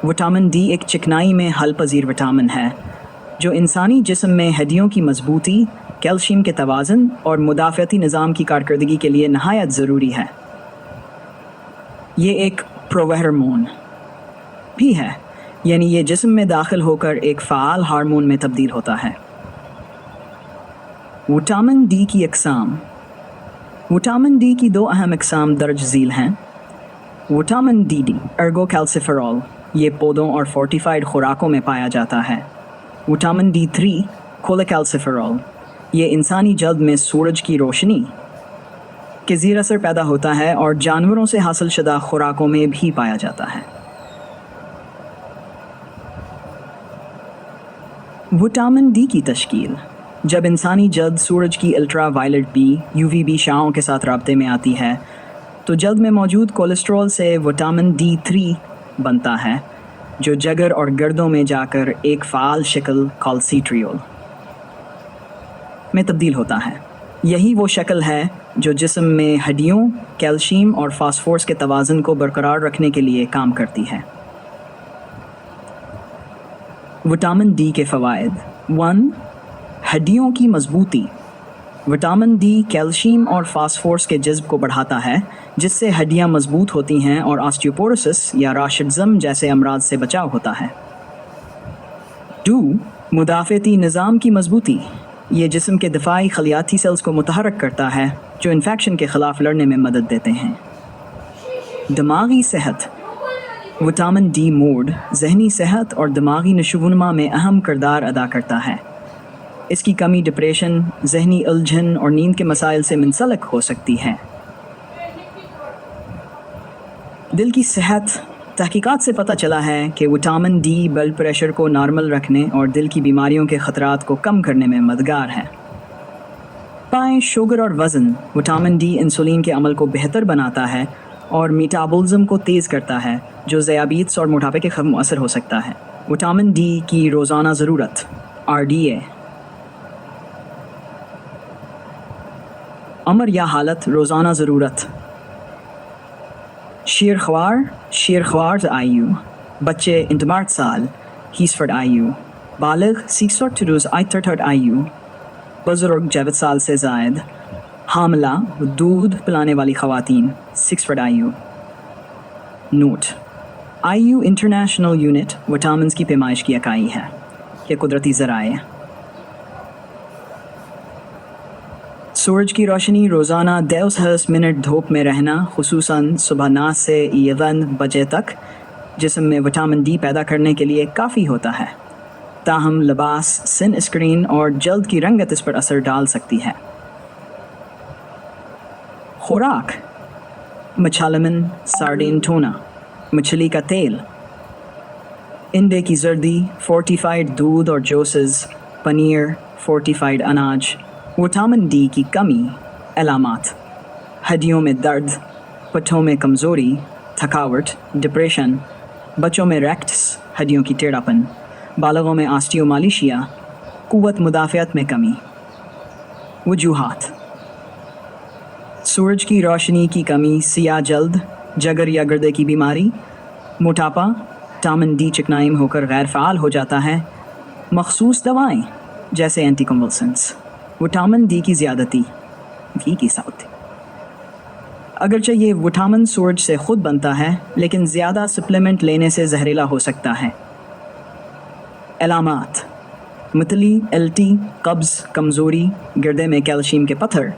Vitamin D एक चिकनाई में हल पजीर विटामिन है जो इंसानी जिस्म में हड्डियों की मजबूती, कैल्शियम के तवाज़ुन और मुदाफ़ती निज़ाम की कारकर्दगी के लिए नहायत ज़रूरी है। ये एक प्रोहार्मोन भी है, यानी ये जिस्म में दाखिल होकर एक फ़ाल हार्मोन में तब्दील होता है। विटामिन डी की अक़साम। विटामिन डी की दो अहम अक़साम दर्ज झील हैं। विटामिन डी एर्गोकैल्सिफेरॉल, ये पौधों और फोर्टिफाइड खुराकों में पाया जाता है। विटामिन डी 3 कोलेकैल्सिफेरॉल, ये इंसानी जल्द में सूरज की रोशनी के ज़ेर असर पैदा होता है और जानवरों से हासिल शुदा खुराकों में भी पाया जाता है। विटामिन डी की तश्कील। जब इंसानी जल्द सूरज की अल्ट्रा वायलेट बी UVB शाओं के साथ राब्ते में आती है तो जल्द में मौजूद कोलेस्ट्रॉल से विटामिन D3 बनता है जो जगर और गर्दों में जाकर एक फ़ाल शक्ल कॉल्सिट्रियोल में तब्दील होता है। यही वो शक्ल है जो जिस्म में हड्डियों, कैल्शियम और फास्फोरस के तवाज़ुन को बरकरार रखने के लिए काम करती है। विटामिन डी के फ़वाइद। 1. हड्डियों की मजबूती। विटामिन डी कैल्शियम और फास्फोरस के जज्ब को बढ़ाता है जिससे हड्डियां मजबूत होती हैं और ऑस्टियोपोरोसिस या राशिड्ज़म जैसे अमराज से बचाव होता है। 2. मुदाफ़ती निज़ाम की मजबूती। ये जिस्म के दिफाई खलियाती सेल्स को मुतहरक करता है जो इन्फेक्शन के ख़िलाफ़ लड़ने में मदद देते हैं। दिमागी सेहत। विटामिन डी मूड, जहनी सेहत और दिमागी नशोनुमा में अहम किरदार अदा करता है। इसकी कमी डिप्रेशन, जहनी उलझन और नींद के मसाइल से मुंसलिक हो सकती है। दिल की सेहत। तहकीकात से पता चला है कि विटामिन डी ब्लड प्रेशर को नॉर्मल रखने और दिल की बीमारियों के ख़तरात को कम करने में मददगार है। पाएँ शुगर और वज़न। विटामिन डी इंसुलिन के अमल को बेहतर बनाता है और मेटाबॉलिज्म को तेज़ करता है जो ज़ियाबीत्स और मोटापे के खिलाफ मुअस्सर हो सकता है। विटामिन डी की रोज़ाना ज़रूरत RDA। अमर या हालत रोज़ाना ज़रूरत। शेरख्वार आयु। बच्चे इंतमार्ट साल हीसफर्ड आयु। बालिग 6 रोज़ 8 आयु। बुज़ुर्ग 9 साल से ज़ायद। हामला दूध पिलाने वाली ख़वातीन 6 आयु। नोट: आयु इंटरनेशनल यूनिट विटामिन की पैमाइश की इकाई है। ये कुदरती ज़राए। सूरज की रोशनी रोज़ाना 10 मिनट धूप में रहना, खुसूसन सुबह 9 से 11 बजे तक, जिस्म में विटामिन डी पैदा करने के लिए काफ़ी होता है। ताहम लिबास, सन स्क्रीन और जल्द की रंगत इस पर असर डाल सकती है। खुराक: मछालमन, सार्डिन टूना, मछली का तेल, इंडे की जर्दी, फोर्टिफाइड दूध और जूसेस, पनीर, फोर्टिफाइड अनाज। विटामिन डी की कमी। अलामात: हड्डियों में दर्द, पट्टों में कमज़ोरी, थकावट, डिप्रेशन, बच्चों में रेक्ट्स हड्डियों की टेढ़ापन, बालगों में ऑस्टियोमालिशिया, क़ुव्वत मुदाफ़ियत में कमी। वजूहात: सूरज की रोशनी की कमी, सियाह जल्द, जगर या गर्दे की बीमारी, मोटापा, विटामिन डी चिकनाई होकर गैर फ़ाल हो जाता है। मखसूस दवाएँ जैसे एंटीकन्वल्सेंट्स। विटामिन डी की ज़्यादती की साउथ। अगरचे ये विटामिन सूरज से ख़ुद बनता है लेकिन ज़्यादा सप्लीमेंट लेने से जहरीला हो सकता है। अलामात: मतली, एल्टी, कब्ज़, कमज़ोरी, गिरदे में कैल्शियम के पत्थर,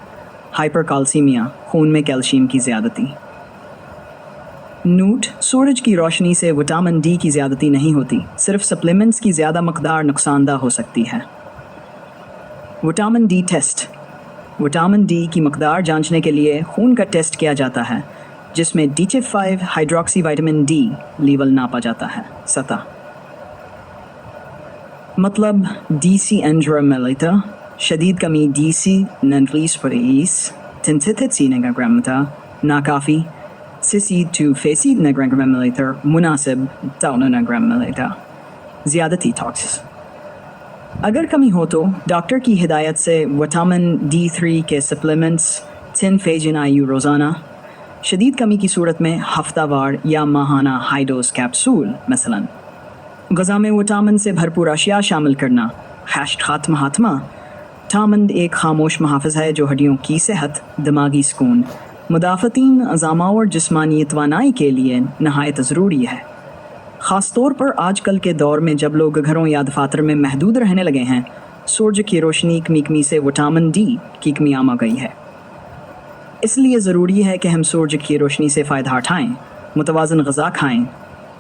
हाइपरकाल्सीमिया, खून में कैल्शियम की ज़्यादती। नोट: सूरज की रोशनी से विटामिन डी की ज़्यादती नहीं होती, सिर्फ सप्लीमेंट्स की ज़्यादा मकदार नुकसानदा हो सकती है। Vitamin D test. Vitamin D की मकदार जांचने के लिए खून का टेस्ट किया जाता है जिसमें DHA5 hydroxy vitamin D level नापा जाता है। सतह मतलब DC एंड्रोमेलिटा, शदीद कमी DC ननक्लीस फरीस, तिंथित सी नेग्राग्रामता, नाकाफ़ी सिसी टू फेसी नेग्राग्रामलिटा, मुनासिब टाउनो नेग्रामलिटा। ज़्यादती टॉक्स। अगर कमी हो तो डॉक्टर की हिदायत से विटामिन D3 के सप्लीमेंट्स 10 फेजिन आयु रोज़ाना, شدید کمی کی صورت میں ہفتہ وار یا ماہانہ ہائی ڈوز کیپسول مثلاً. غذا میں وٹامن سے بھرپور اشیاء شامل کرنا. خاتمہ وٹامن ایک خاموش محافظ ہے جو ہڈیوں کی صحت، دماغی سکون، مدافعتین عزامہ اور جسمانی توانائی کے لیے نہایت ضروری ہے. خاص طور پر آج کل کے دور میں جب لوگ گھروں یا دفاتر میں محدود رہنے لگے ہیں، سورج کی روشنی کمی سے وٹامن ڈی کی کمی عام آ گئی ہے. اس لیے ضروری ہے کہ ہم سورج کی روشنی سے فائدہ اٹھائیں، متوازن غذا کھائیں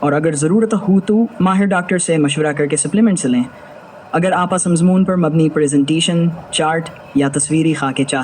اور اگر ضرورت ہو تو ماہر ڈاکٹر سے مشورہ کر کے سپلیمنٹس لیں. اگر آپ اس مضمون پر مبنی پریزنٹیشن، چارٹ یا تصویری خاکے چاہتے